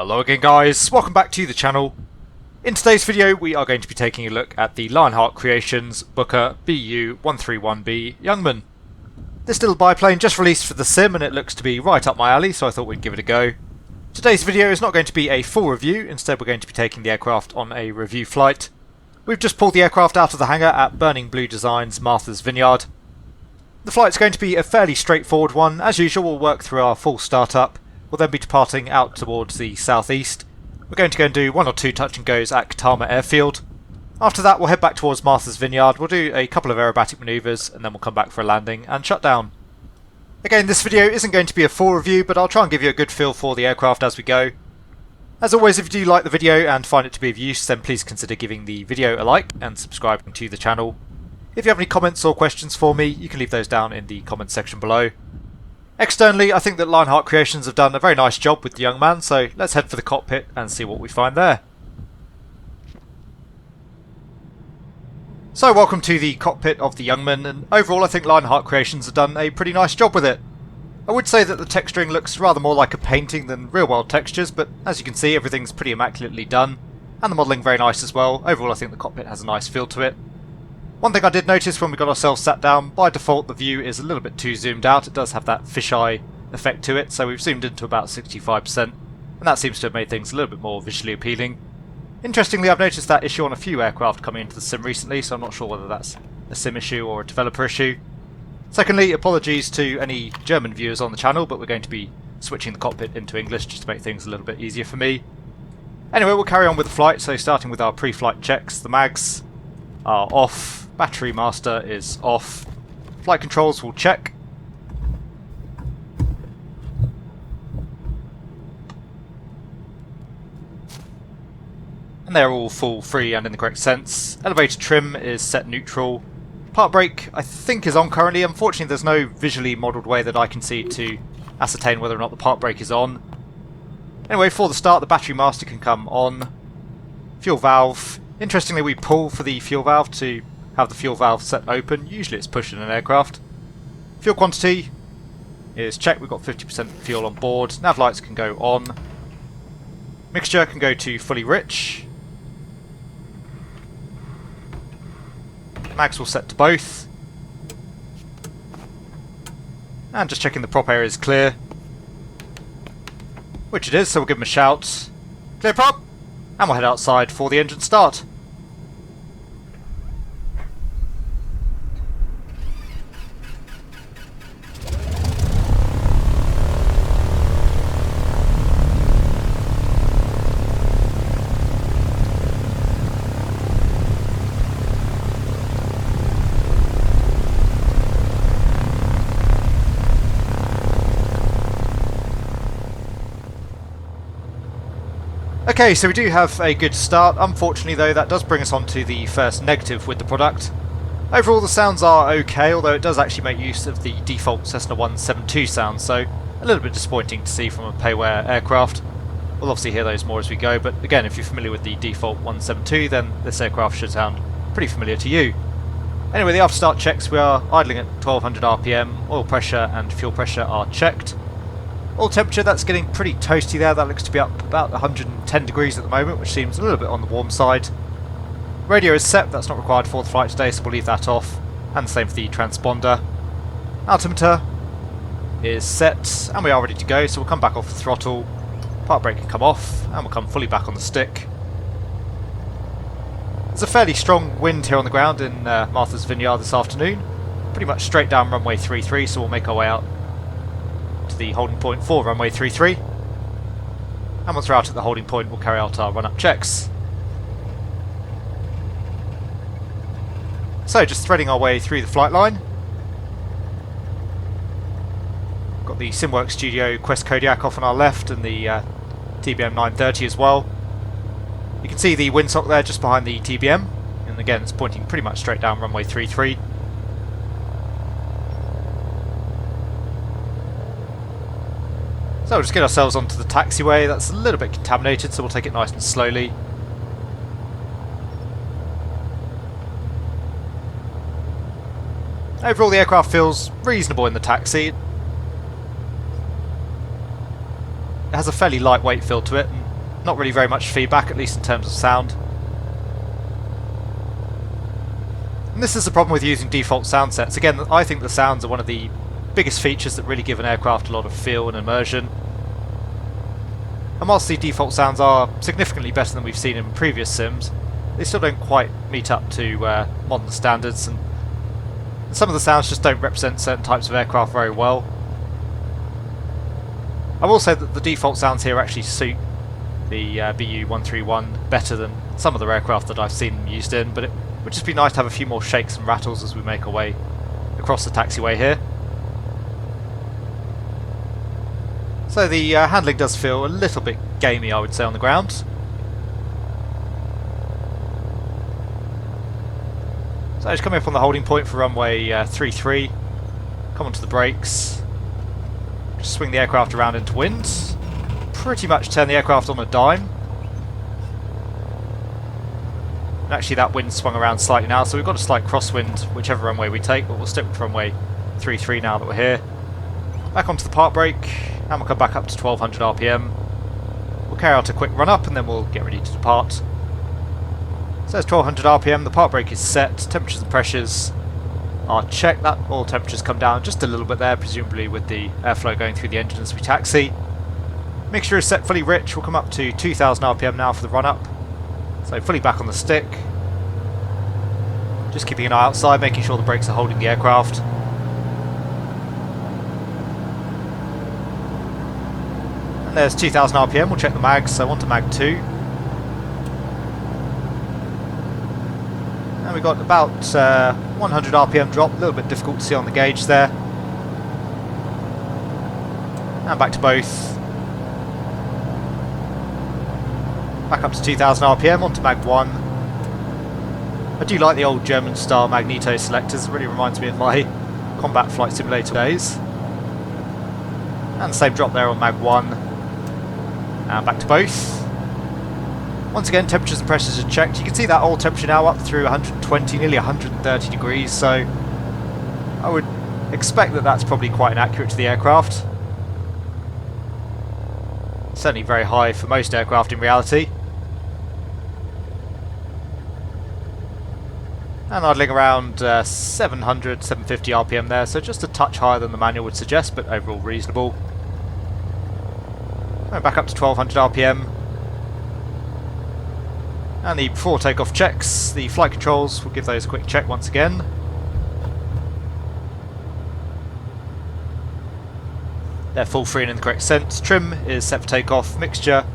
Hello again guys, welcome back to the channel. In today's video we are going to be taking a look at the Lionheart Creations Bucker BU-131B Jungmann. This little biplane just released for the sim and it looks to be right up my alley, so I thought we'd give it a go. Today's video is not going to be a full review, instead we're going to be taking the aircraft on a review flight. We've just pulled the aircraft out of the hangar at Burning Blue Designs Martha's Vineyard. The flight's going to be a fairly straightforward one. As usual, we'll work through our full startup. We'll then be departing out towards the southeast. We're going to go and do one or two touch and goes at Katama Airfield. After that we'll head back towards Martha's Vineyard, we'll do a couple of aerobatic maneuvers and then we'll come back for a landing and shutdown. Again, this video isn't going to be a full review, but I'll try and give you a good feel for the aircraft as we go. As always, if you do like the video and find it to be of use, then please consider giving the video a like and subscribing to the channel. If you have any comments or questions for me, you can leave those down in the comments section below. Externally, I think that Lionheart Creations have done a very nice job with the Jungmann, so let's head for the cockpit and see what we find there. So welcome to the cockpit of the Jungmann, and overall I think Lionheart Creations have done a pretty nice job with it. I would say that the texturing looks rather more like a painting than real world textures, but as you can see everything's pretty immaculately done, and the modelling very nice as well. Overall I think the cockpit has a nice feel to it. One thing I did notice when we got ourselves sat down, by default the view is a little bit too zoomed out. It does have that fisheye effect to it, so we've zoomed into about 65%, and that seems to have made things a little bit more visually appealing. Interestingly, I've noticed that issue on a few aircraft coming into the sim recently, so I'm not sure whether that's a sim issue or a developer issue. Secondly, apologies to any German viewers on the channel, but we're going to be switching the cockpit into English just to make things a little bit easier for me. Anyway, we'll carry on with the flight, so starting with our pre-flight checks, the mags are off. Battery master is off. Flight controls will check. And they're all full, free and in the correct sense. Elevator trim is set neutral. Part brake I think is on currently. Unfortunately there's no visually modelled way that I can see to ascertain whether or not the part brake is on. Anyway, for the start the battery master can come on. Fuel valve. Interestingly we pull for the fuel valve to have the fuel valve set open. Usually it's pushed in an aircraft. Fuel quantity is checked. We've got 50% fuel on board. Nav lights can go on. Mixture can go to fully rich. Mags will set to both. And just checking the prop area is clear. Which it is, so we'll give them a shout. Clear prop! And we'll head outside for the engine start. Okay, so we do have a good start. Unfortunately though, that does bring us on to the first negative with the product. Overall the sounds are okay, although it does actually make use of the default Cessna 172 sound, so a little bit disappointing to see from a payware aircraft. We'll obviously hear those more as we go, but again, if you're familiar with the default 172, then this aircraft should sound pretty familiar to you. Anyway, the after start checks, we are idling at 1200 RPM, oil pressure and fuel pressure are checked. Oil temperature, that's getting pretty toasty there. That looks to be up about 110 degrees at the moment, which seems a little bit on the warm side. Radio is set, that's not required for the flight today, so we'll leave that off. And the same for the transponder. Altimeter is set, and we are ready to go, so we'll come back off the throttle. Part brake can come off, and we'll come fully back on the stick. There's a fairly strong wind here on the ground in Martha's Vineyard this afternoon. Pretty much straight down runway 33, so we'll make our way out to the holding point for runway 33, and once we're out at the holding point we'll carry out our run-up checks. So just threading our way through the flight line. Got the Simworks Studio Quest Kodiak off on our left and the TBM 930 as well. You can see the windsock there just behind the TBM, and again it's pointing pretty much straight down runway 33. So we'll just get ourselves onto the taxiway. That's a little bit contaminated, so we'll take it nice and slowly. Overall the aircraft feels reasonable in the taxi. It has a fairly lightweight feel to it, and not really very much feedback, at least in terms of sound. And this is the problem with using default sound sets. Again, I think the sounds are one of the biggest features that really give an aircraft a lot of feel and immersion. And whilst the default sounds are significantly better than we've seen in previous sims, they still don't quite meet up to modern standards, and some of the sounds just don't represent certain types of aircraft very well. I will say that the default sounds here actually suit the BU-131 better than some of the aircraft that I've seen them used in, but it would just be nice to have a few more shakes and rattles as we make our way across the taxiway here. So the handling does feel a little bit gamey, I would say, on the ground. So just coming up on the holding point for runway 33, come onto the brakes, just swing the aircraft around into wind, pretty much turn the aircraft on a dime. And actually that wind swung around slightly now, so we've got a slight crosswind whichever runway we take, but we'll stick with runway 33 now that we're here. Back onto the park brake, and we'll come back up to 1200 RPM. We'll carry out a quick run up and then we'll get ready to depart. So it's 1200 RPM, the park brake is set, temperatures and pressures are checked. That all temperatures come down just a little bit there, presumably with the airflow going through the engine as we taxi. Mixture is set fully rich, we'll come up to 2000 RPM now for the run up. So fully back on the stick. Just keeping an eye outside, making sure the brakes are holding the aircraft. And there's 2000 RPM, we'll check the mags, so on to mag 2. And we've got about 100 RPM drop, a little bit difficult to see on the gauge there. And back to both. Back up to 2000 RPM, onto mag 1. I do like the old German style magneto selectors, it really reminds me of my combat flight simulator days. And the same drop there on mag 1. And back to both. Once again, temperatures and pressures are checked. You can see that old temperature now up through 120, nearly 130 degrees, so I would expect that that's probably quite inaccurate to the aircraft. Certainly very high for most aircraft in reality. And idling around 700, 750 RPM there, so just a touch higher than the manual would suggest, but overall reasonable. And back up to 1200 RPM. And the before takeoff checks, the flight controls, we'll give those a quick check once again. They're full free and in the correct sense. Trim is set for takeoff, mixture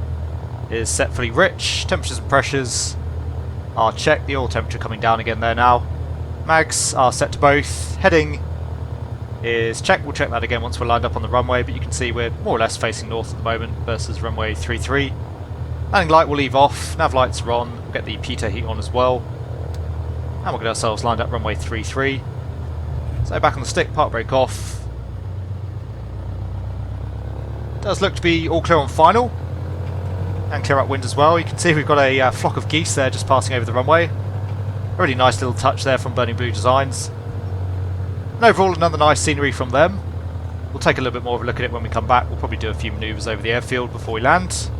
is set fully rich, temperatures and pressures are checked, the oil temperature coming down again there now. Mags are set to both, heading is checked, we'll check that again once we're lined up on the runway, but you can see we're more or less facing north at the moment versus runway 33. Landing light will leave off, nav lights are on, we'll get the pitot heat on as well. And we'll get ourselves lined up runway 33. So back on the stick, park brake off. Does look to be all clear on final. And clear up wind as well. You can see we've got a flock of geese there just passing over the runway. A really nice little touch there from Burning Blue Designs. And overall another nice scenery from them. We'll take a little bit more of a look at it when we come back. We'll probably do a few manoeuvres over the airfield before we land.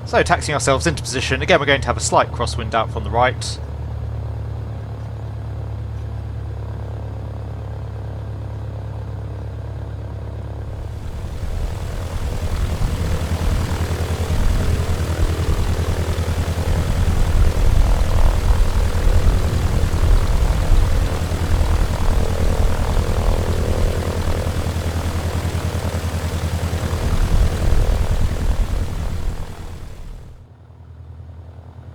So taxiing ourselves into position. Again, we're going to have a slight crosswind out from the right.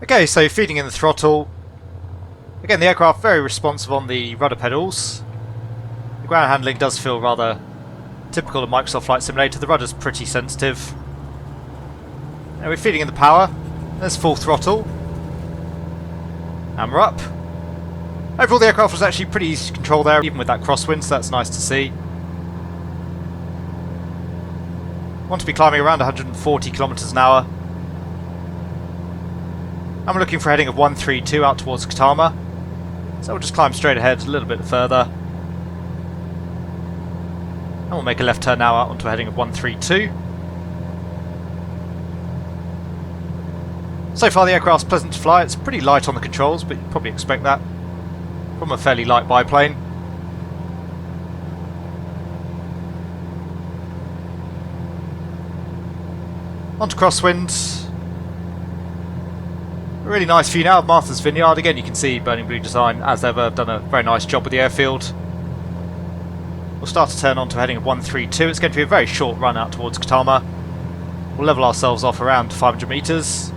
Okay, so feeding in the throttle. Again, the aircraft very responsive on the rudder pedals. The ground handling does feel rather typical of Microsoft Flight Simulator. The rudder's pretty sensitive. And we're feeding in the power. There's full throttle. And we're up. Overall, the aircraft was actually pretty easy to control there, even with that crosswind, so that's nice to see. Want to be climbing around 140 kilometers an hour. And we're looking for a heading of 132 out towards Katama. So we'll just climb straight ahead a little bit further. And we'll make a left turn now out onto a heading of 132. So far the aircraft's pleasant to fly. It's pretty light on the controls, but you'd probably expect that from a fairly light biplane. Onto crosswind. A really nice view now of Martha's Vineyard. Again, you can see Burning Blue Design, as ever, have done a very nice job with the airfield. We'll start to turn on to heading of 132. It's going to be a very short run out towards Katama. We'll level ourselves off around 500 metres.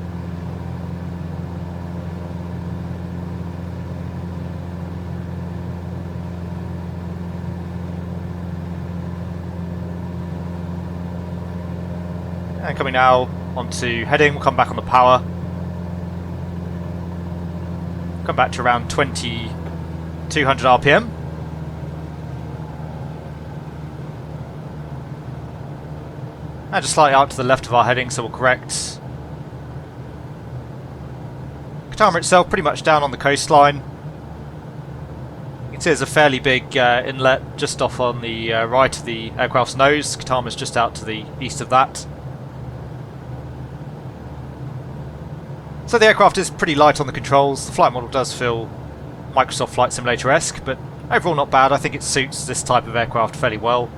And coming now onto heading, we'll come back on the power. Come back to around 2200 RPM. And just slightly out to the left of our heading, so we'll correct. Katama itself pretty much down on the coastline. You can see there's a fairly big inlet just off on the right of the aircraft's nose. Katama's just out to the east of that. So the aircraft is pretty light on the controls. The flight model does feel Microsoft Flight Simulator-esque, but overall not bad. I think it suits this type of aircraft fairly well.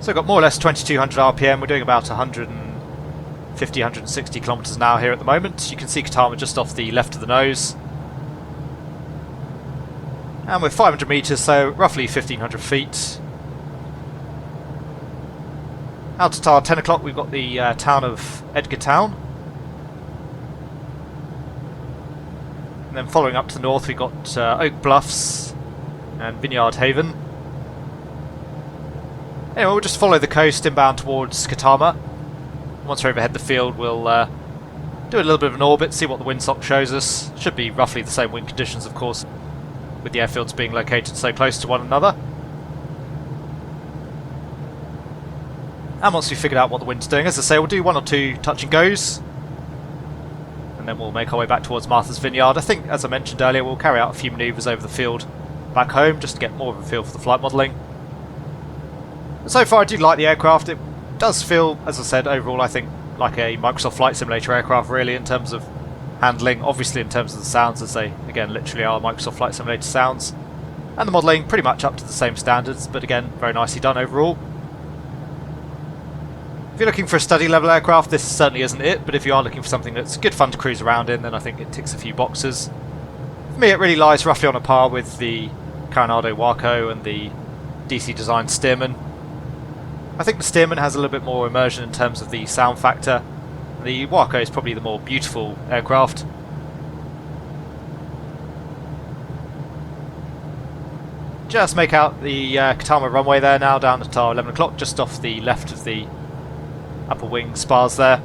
So we've got more or less 2200 RPM, we're doing about 150, 160 kilometers an hour here at the moment. You can see Katama just off the left of the nose. And we're 500 meters, so roughly 1500 feet. Out at our 10 o'clock we've got the town of Edgartown. And then following up to the north we've got Oak Bluffs and Vineyard Haven. Anyway, we'll just follow the coast inbound towards Katama. Once we're overhead the field, we'll do a little bit of an orbit, see what the windsock shows us. Should be roughly the same wind conditions, of course, with the airfields being located so close to one another. And once we've figured out what the wind's doing, as I say, we'll do one or two touch and goes. And then we'll make our way back towards Martha's Vineyard. I think, as I mentioned earlier, we'll carry out a few manoeuvres over the field back home, just to get more of a feel for the flight modelling. So far I do like the aircraft. It does feel, as I said, overall I think like a Microsoft Flight Simulator aircraft really in terms of handling, obviously in terms of the sounds, as they again literally are Microsoft Flight Simulator sounds, and the modelling pretty much up to the same standards, but again very nicely done overall. If you're looking for a study level aircraft, this certainly isn't it, but if you are looking for something that's good fun to cruise around in, then I think it ticks a few boxes. For me it really lies roughly on a par with the Coronado Waco and the DC designed Stearman. I think the Stearman has a little bit more immersion in terms of the sound factor. The Waco is probably the more beautiful aircraft. Just make out the Katama runway there now, down at our 11 o'clock, just off the left of the upper wing spars there.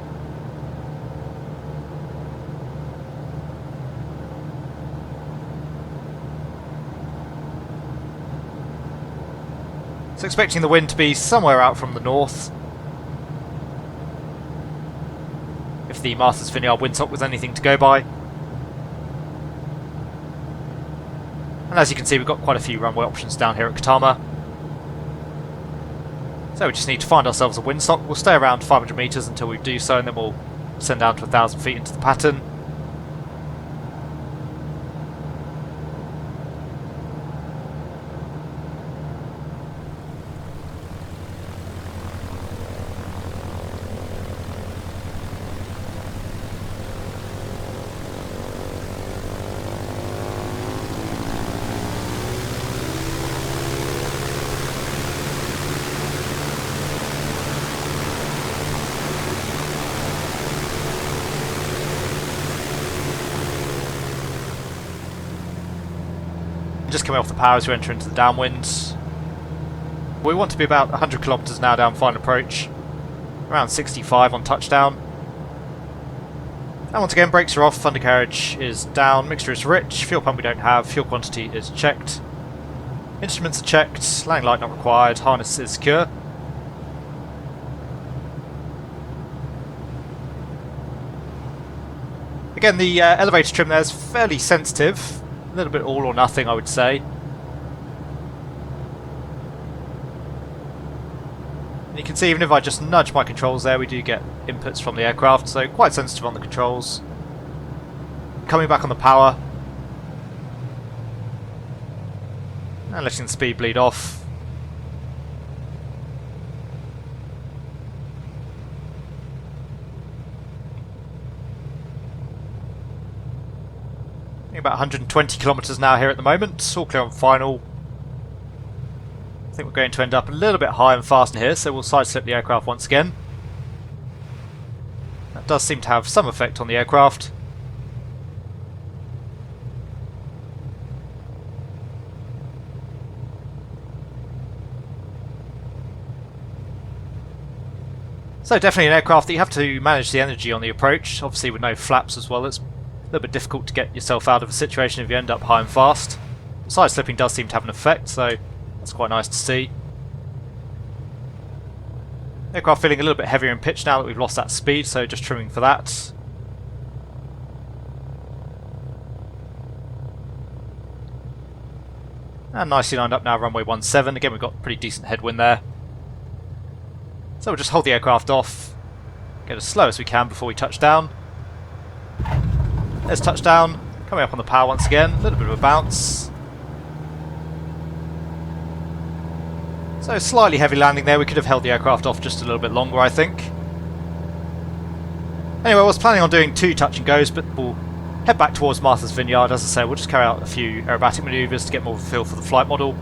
So expecting the wind to be somewhere out from the north. If the Martha's Vineyard windsock was anything to go by. And as you can see, we've got quite a few runway options down here at Katama. So we just need to find ourselves a windsock. We'll stay around 500 meters until we do so, and then we'll send down to 1,000 feet into the pattern. Just coming off the power as we enter into the downwind. We want to be about 100 kilometers an hour down final approach, around 65 on touchdown. And once again, brakes are off, undercarriage is down, mixture is rich, fuel pump we don't have, fuel quantity is checked. Instruments are checked, landing light not required, harness is secure. Again, the elevator trim there is fairly sensitive, a little bit all or nothing I would say. And you can see even if I just nudge my controls there, we do get inputs from the aircraft, so quite sensitive on the controls. Coming back on the power. And letting the speed bleed off. About 120 kilometers now here at the moment, all clear on final. I think we're going to end up a little bit high and fast in here, so we'll side-slip the aircraft once again. That does seem to have some effect on the aircraft. So definitely an aircraft that you have to manage the energy on the approach, obviously with no flaps as well. It's a little bit difficult to get yourself out of a situation if you end up high and fast. Side slipping does seem to have an effect, so that's quite nice to see. Aircraft feeling a little bit heavier in pitch now that we've lost that speed, so just trimming for that. And nicely lined up now, runway 17. Again, we've got pretty decent headwind there. So we'll just hold the aircraft off, get as slow as we can before we touch down. There's touchdown, coming up on the power once again, a little bit of a bounce. So slightly heavy landing there, we could have held the aircraft off just a little bit longer I think. Anyway, I was planning on doing 2 touch and goes, but we'll head back towards Martha's Vineyard. As I say, we'll just carry out a few aerobatic maneuvers to get more of a feel for the flight model.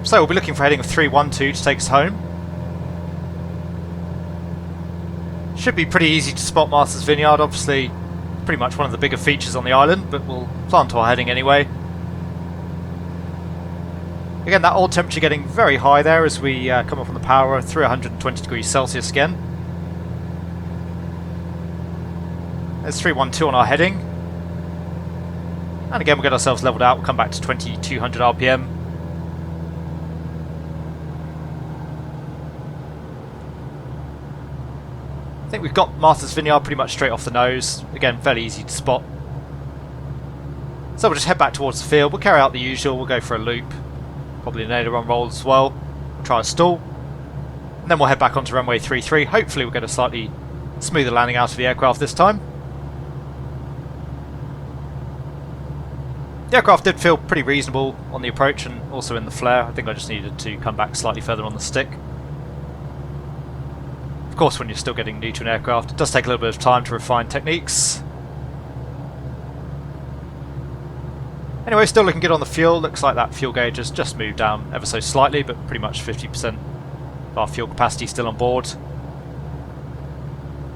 So we'll be looking for a heading of 312 to take us home. Should be pretty easy to spot Martha's Vineyard, obviously pretty much one of the bigger features on the island, but we'll plant our heading anyway. Again, that old temperature getting very high there as we come up on the power through 120 degrees Celsius again. There's 312 on our heading. And again, we'll get ourselves leveled out, we'll come back to 2200 RPM. I think we've got Martha's Vineyard pretty much straight off the nose. Again, fairly easy to spot. So we'll just head back towards the field. We'll carry out the usual. We'll go for a loop. Probably an aileron roll as well. We'll try a stall. And then we'll head back onto runway 33. Hopefully we'll get a slightly smoother landing out of the aircraft this time. The aircraft did feel pretty reasonable on the approach and also in the flare. I think I just needed to come back slightly further on the stick. Of course, when you're still getting new to an aircraft, it does take a little bit of time to refine techniques. Anyway, still looking good on the fuel. Looks like that fuel gauge has just moved down ever so slightly, but pretty much 50% of our fuel capacity still on board.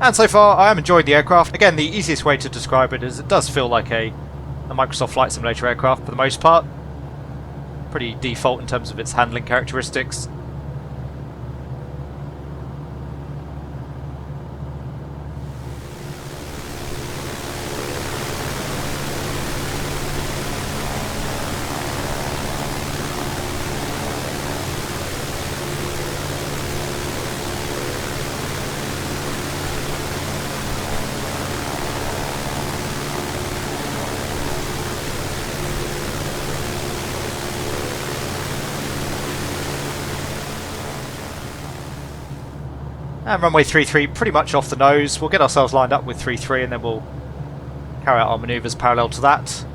And so far, I am enjoying the aircraft. Again, the easiest way to describe it is it does feel like a Microsoft Flight Simulator aircraft for the most part. Pretty default in terms of its handling characteristics. And runway 33 pretty much off the nose. We'll get ourselves lined up with 33 and then we'll carry out our manoeuvres parallel to that.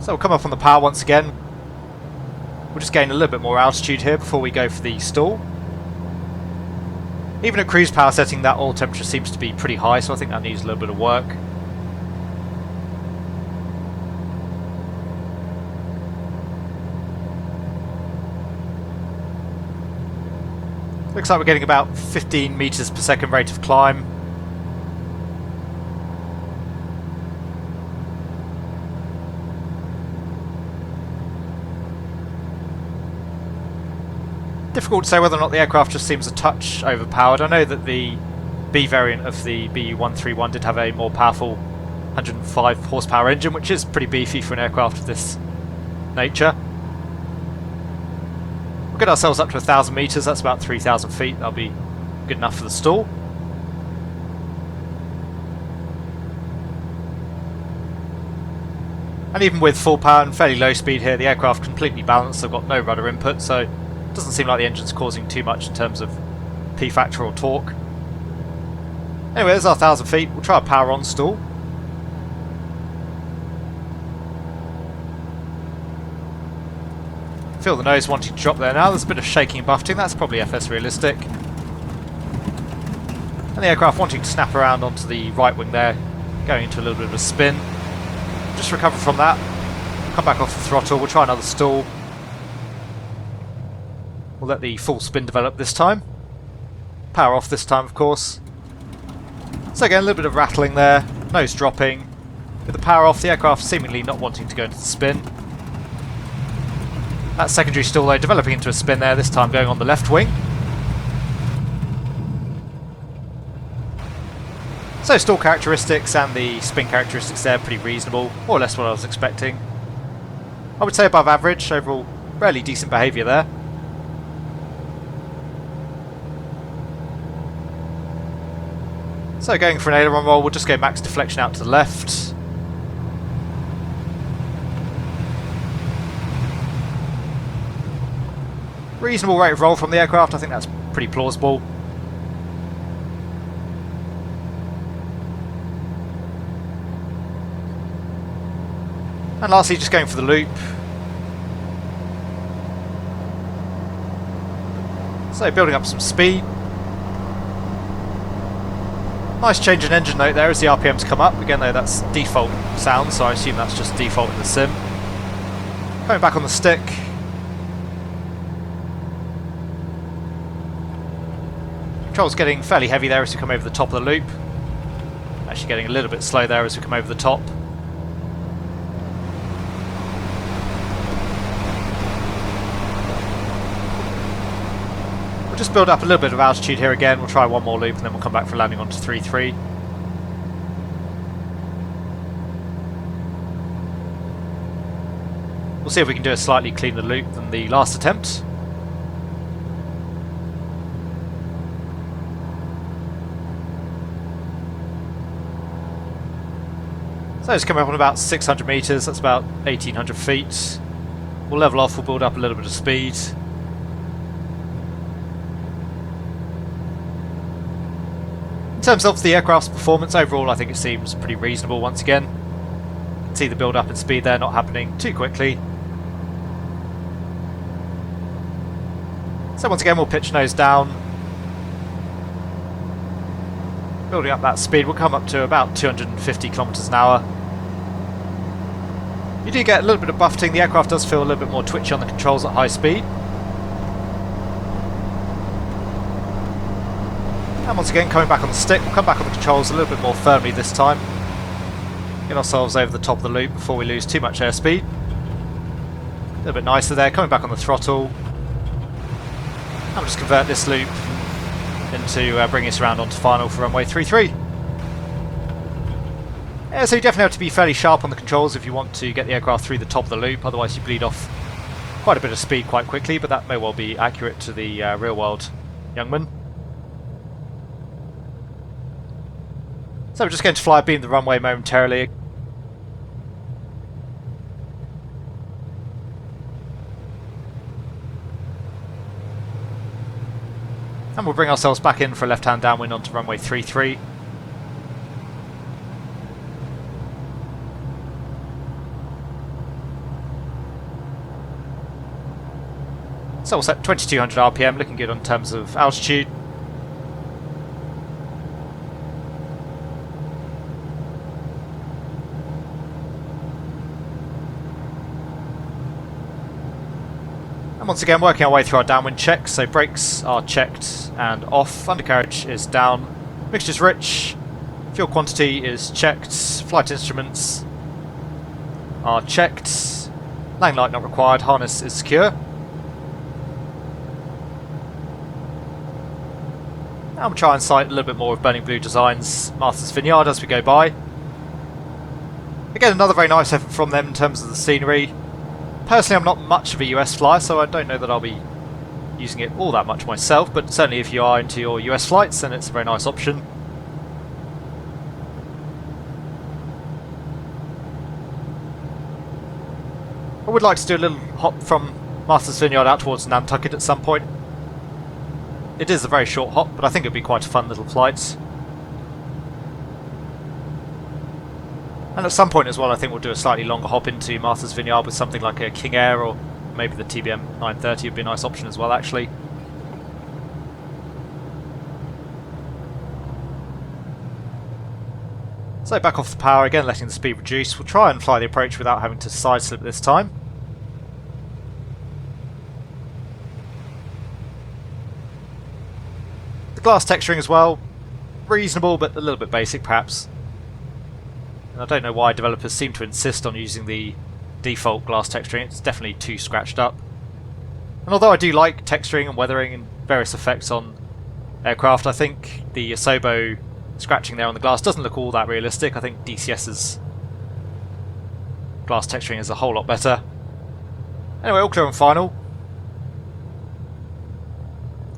So we'll come up on the power once again. We'll just gain a little bit more altitude here before we go for the stall. Even at cruise power setting, that oil temperature seems to be pretty high, so I think that needs a little bit of work. Looks like we're getting about 15 meters per second rate of climb. Difficult to say whether or not the aircraft just seems a touch overpowered. I know that the B variant of the BU-131 did have a more powerful 105 horsepower engine, which is pretty beefy for an aircraft of this nature. We'll get ourselves up to 1,000 meters, that's about 3,000 feet, that'll be good enough for the stall. And even with full power and fairly low speed here, the aircraft completely balanced, I've got no rudder input, so it doesn't seem like the engine's causing too much in terms of P-factor or torque. Anyway, there's our 1,000 feet, we'll try a power on stall. Feel the nose wanting to drop there now, there's a bit of shaking and buffeting, that's probably FS realistic. And the aircraft wanting to snap around onto the right wing there, going into a little bit of a spin. Just recover from that, come back off the throttle, we'll try another stall. We'll let the full spin develop this time. Power off this time, of course. So again, a little bit of rattling there, nose dropping. With the power off, the aircraft seemingly not wanting to go into the spin. That secondary stall though developing into a spin there, this time going on the left wing. So stall characteristics and the spin characteristics there pretty reasonable, more or less what I was expecting. I would say above average, overall fairly decent behaviour there. So going for an aileron roll, we'll just go max deflection out to the left. Reasonable rate of roll from the aircraft, I think that's pretty plausible. And lastly, just going for the loop. So building up some speed. Nice change in engine note there as the RPMs come up. Again though, that's default sound, so I assume that's just default in the sim. Coming back on the stick. Control's getting fairly heavy there as we come over the top of the loop. Actually getting a little bit slow there as we come over the top. We'll just build up a little bit of altitude here again. We'll try one more loop and then we'll come back for landing onto 3-3. We'll see if we can do a slightly cleaner loop than the last attempt. So it's coming up on about 600 meters, that's about 1,800 feet. We'll level off, we'll build up a little bit of speed. In terms of the aircraft's performance, overall I think it seems pretty reasonable once again. You can see the build up in speed there not happening too quickly. So once again we'll pitch nose down. Building up that speed, we'll come up to about 250 kilometers an hour. You do get a little bit of buffeting, the aircraft does feel a little bit more twitchy on the controls at high speed. And once again coming back on the stick, we'll come back on the controls a little bit more firmly this time. Get ourselves over the top of the loop before we lose too much airspeed. A little bit nicer there, coming back on the throttle. And we'll just convert this loop into bringing us around onto final for runway 33. Yeah, so you definitely have to be fairly sharp on the controls if you want to get the aircraft through the top of the loop, otherwise you bleed off quite a bit of speed quite quickly, but that may well be accurate to the real world Jungmann. So we're just going to fly beam the runway momentarily. And we'll bring ourselves back in for a left-hand downwind onto runway 33. So we'll set 2200 RPM, looking good on terms of altitude. And once again working our way through our downwind check, so brakes are checked and off, undercarriage is down, mixture's rich, fuel quantity is checked, flight instruments are checked, landing light not required, harness is secure. And we'll try and sight a little bit more of Burning Blue Designs Masters Vineyard as we go by. Again, another very nice effort from them in terms of the scenery. Personally, I'm not much of a US flyer, so I don't know that I'll be using it all that much myself, but certainly if you are into your US flights, then it's a very nice option. I would like to do a little hop from Masters Vineyard out towards Nantucket at some point. It is a very short hop, but I think it would be quite a fun little flight. And at some point as well, I think we'll do a slightly longer hop into Masters Vineyard with something like a King Air, or maybe the TBM 930 would be a nice option as well, actually. So back off the power again, letting the speed reduce. We'll try and fly the approach without having to side slip this time. The glass texturing as well, reasonable but a little bit basic perhaps. And I don't know why developers seem to insist on using the default glass texturing, it's definitely too scratched up. And although I do like texturing and weathering and various effects on aircraft, I think the Asobo scratching there on the glass doesn't look all that realistic. I think DCS's glass texturing is a whole lot better. Anyway, all clear on final.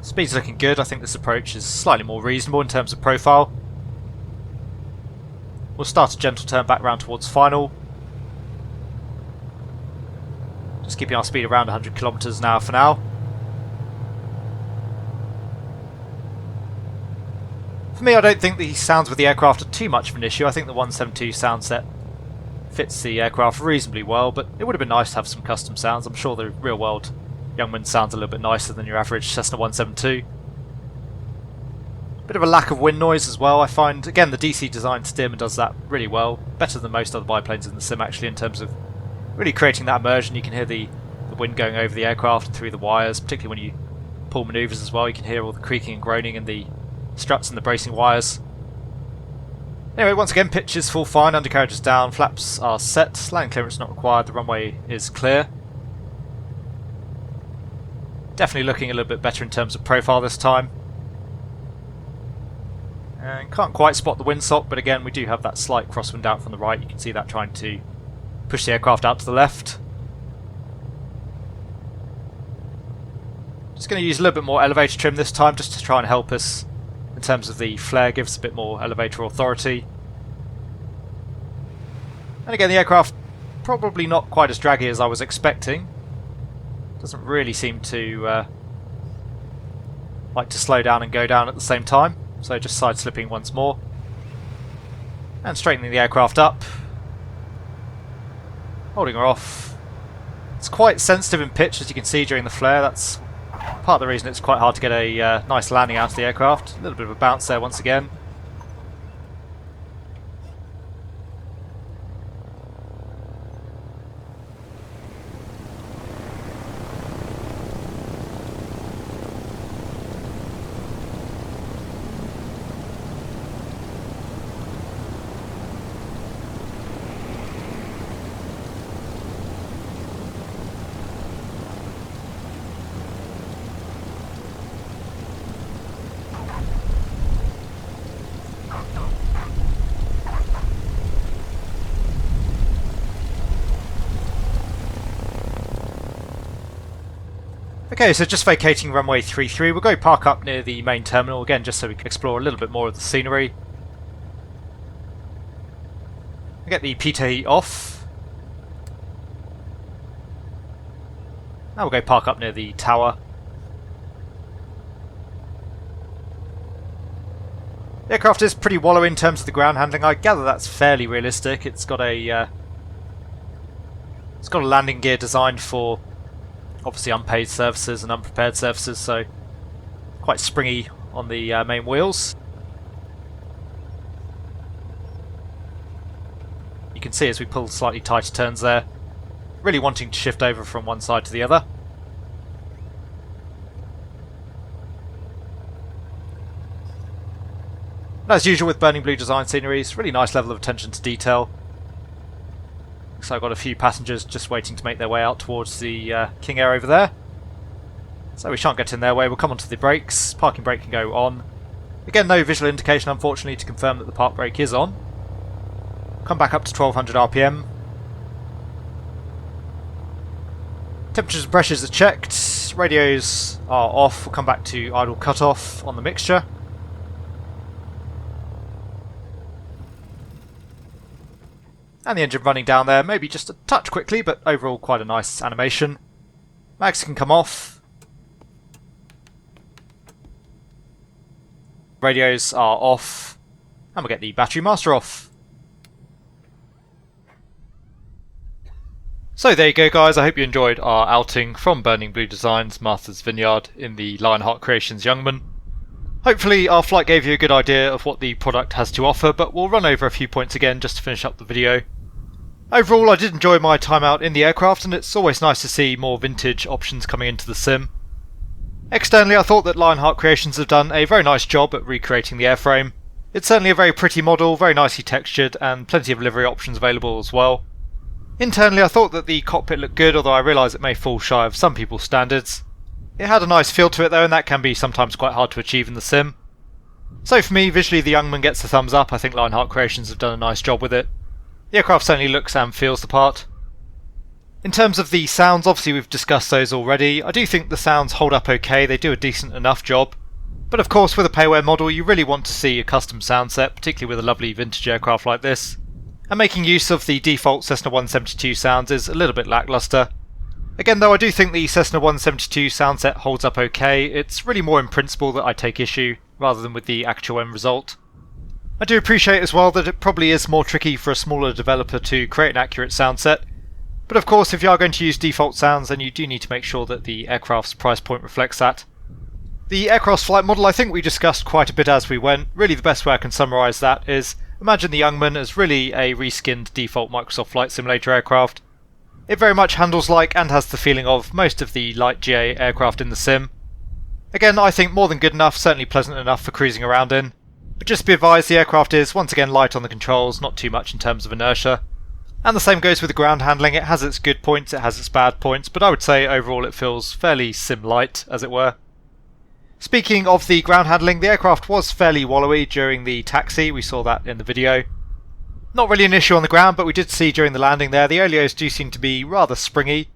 Speed's looking good. I think this approach is slightly more reasonable in terms of profile. We'll start a gentle turn back round towards final. Just keeping our speed around 100 kilometers an hour for now. For me, I don't think the sounds with the aircraft are too much of an issue. I think the 172 sound set fits the aircraft reasonably well, but it would have been nice to have some custom sounds. I'm sure the real world Jungmann sounds a little bit nicer than your average Cessna 172. Bit of a lack of wind noise as well, I find. Again, the DC designed stim does that really well. Better than most other biplanes in the sim, actually, in terms of really creating that immersion. You can hear the wind going over the aircraft and through the wires, particularly when you pull manoeuvres as well. You can hear all the creaking and groaning in the struts and the bracing wires. Anyway, once again, pitch is full fine, undercarriage is down, flaps are set, landing clearance not required, the runway is clear. Definitely looking a little bit better in terms of profile this time. And can't quite spot the windsock, but again we do have that slight crosswind out from the right. You can see that trying to push the aircraft out to the left. Just going to use a little bit more elevator trim this time just to try and help us in terms of the flare, gives a bit more elevator authority. And again, the aircraft probably not quite as draggy as I was expecting. Doesn't really seem to like to slow down and go down at the same time. So just side slipping once more. And straightening the aircraft up. Holding her off. It's quite sensitive in pitch, as you can see during the flare. That's part of the reason it's quite hard to get a nice landing out of the aircraft. A little bit of a bounce there once again. Okay, so just vacating runway 33, we'll go park up near the main terminal again just so we can explore a little bit more of the scenery. We'll get the pitot heat off. Now we'll go park up near the tower. The aircraft is pretty wallowy in terms of the ground handling. I gather that's fairly realistic. It's got a landing gear designed for obviously unpaid services and unprepared services, so quite springy on the main wheels. You can see as we pull slightly tighter turns there, really wanting to shift over from one side to the other. And as usual with Burning Blue design sceneries, really nice level of attention to detail. So I've got a few passengers just waiting to make their way out towards the King Air over there. So we shan't get in their way, we'll come onto the brakes, parking brake can go on. Again, no visual indication unfortunately to confirm that the park brake is on. Come back up to 1200 RPM. Temperatures and pressures are checked, radios are off, we'll come back to idle cutoff on the mixture. And the engine running down there, maybe just a touch quickly, but overall quite a nice animation. Mags can come off. Radios are off. And we'll get the battery master off. So there you go guys, I hope you enjoyed our outing from Burning Blue Designs Martha's Vineyard in the Lionheart Creations Jungmann. Hopefully our flight gave you a good idea of what the product has to offer, but we'll run over a few points again just to finish up the video. Overall, I did enjoy my time out in the aircraft, and it's always nice to see more vintage options coming into the sim. Externally, I thought that Lionheart Creations have done a very nice job at recreating the airframe. It's certainly a very pretty model, very nicely textured, and plenty of livery options available as well. Internally, I thought that the cockpit looked good, although I realise it may fall shy of some people's standards. It had a nice feel to it though, and that can be sometimes quite hard to achieve in the sim. So for me, visually the Jungmann gets a thumbs up. I think Lionheart Creations have done a nice job with it. The aircraft certainly looks and feels the part. In terms of the sounds, obviously we've discussed those already. I do think the sounds hold up okay, they do a decent enough job. But of course with a payware model you really want to see a custom sound set, particularly with a lovely vintage aircraft like this. And making use of the default Cessna 172 sounds is a little bit lackluster. Again though, I do think the Cessna 172 sound set holds up okay. It's really more in principle that I take issue, rather than with the actual end result. I do appreciate as well that it probably is more tricky for a smaller developer to create an accurate sound set, but of course if you are going to use default sounds then you do need to make sure that the aircraft's price point reflects that. The aircraft's flight model I think we discussed quite a bit as we went. Really the best way I can summarise that is, imagine the Jungmann as really a reskinned default Microsoft Flight Simulator aircraft. It very much handles like and has the feeling of most of the light GA aircraft in the sim. Again, I think more than good enough, certainly pleasant enough for cruising around in. But just be advised, the aircraft is once again light on the controls, not too much in terms of inertia. And the same goes with the ground handling. It has its good points, it has its bad points, but I would say overall it feels fairly sim-light, as it were. Speaking of the ground handling, the aircraft was fairly wallowy during the taxi, we saw that in the video. Not really an issue on the ground, but we did see during the landing there, the oleos do seem to be rather springy.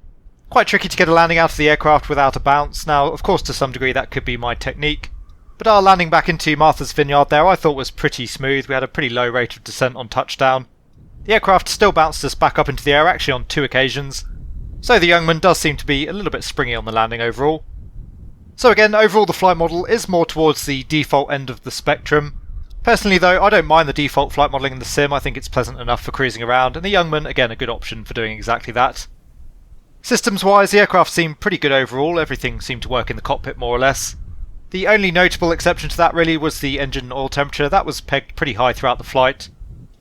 Quite tricky to get a landing out of the aircraft without a bounce. Now, of course, to some degree that could be my technique. But our landing back into Martha's Vineyard there I thought was pretty smooth. We had a pretty low rate of descent on touchdown. The aircraft still bounced us back up into the air, actually on 2 occasions. So the Jungmann does seem to be a little bit springy on the landing overall. So again, overall the flight model is more towards the default end of the spectrum. Personally though, I don't mind the default flight modelling in the sim. I think it's pleasant enough for cruising around, and the Jungmann, again, a good option for doing exactly that. Systems wise, the aircraft seemed pretty good overall. Everything seemed to work in the cockpit more or less. The only notable exception to that really was the engine oil temperature. That was pegged pretty high throughout the flight.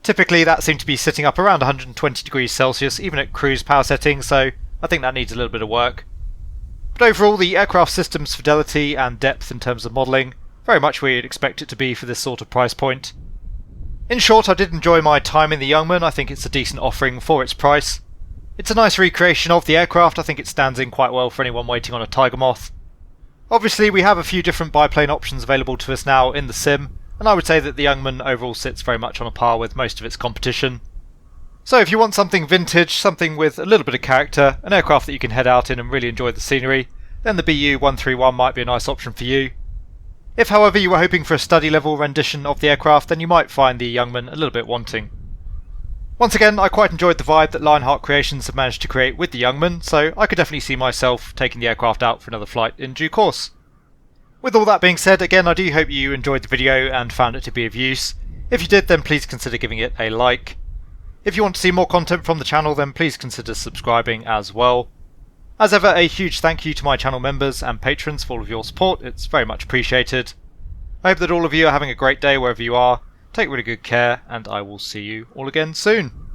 Typically that seemed to be sitting up around 120 degrees Celsius, even at cruise power settings, so I think that needs a little bit of work. But overall, the aircraft system's fidelity and depth in terms of modelling, very much where you'd expect it to be for this sort of price point. In short, I did enjoy my time in the Jungmann. I think it's a decent offering for its price. It's a nice recreation of the aircraft. I think it stands in quite well for anyone waiting on a Tiger Moth. Obviously we have a few different biplane options available to us now in the sim, and I would say that the Jungmann overall sits very much on a par with most of its competition. So if you want something vintage, something with a little bit of character, an aircraft that you can head out in and really enjoy the scenery, then the BU-131 might be a nice option for you. If however you were hoping for a study level rendition of the aircraft, then you might find the Jungmann a little bit wanting. Once again, I quite enjoyed the vibe that Lionheart Creations have managed to create with the Jungmann, so I could definitely see myself taking the aircraft out for another flight in due course. With all that being said, again, I do hope you enjoyed the video and found it to be of use. If you did, then please consider giving it a like. If you want to see more content from the channel, then please consider subscribing as well. As ever, a huge thank you to my channel members and patrons for all of your support, it's very much appreciated. I hope that all of you are having a great day wherever you are, take really good care, and I will see you all again soon.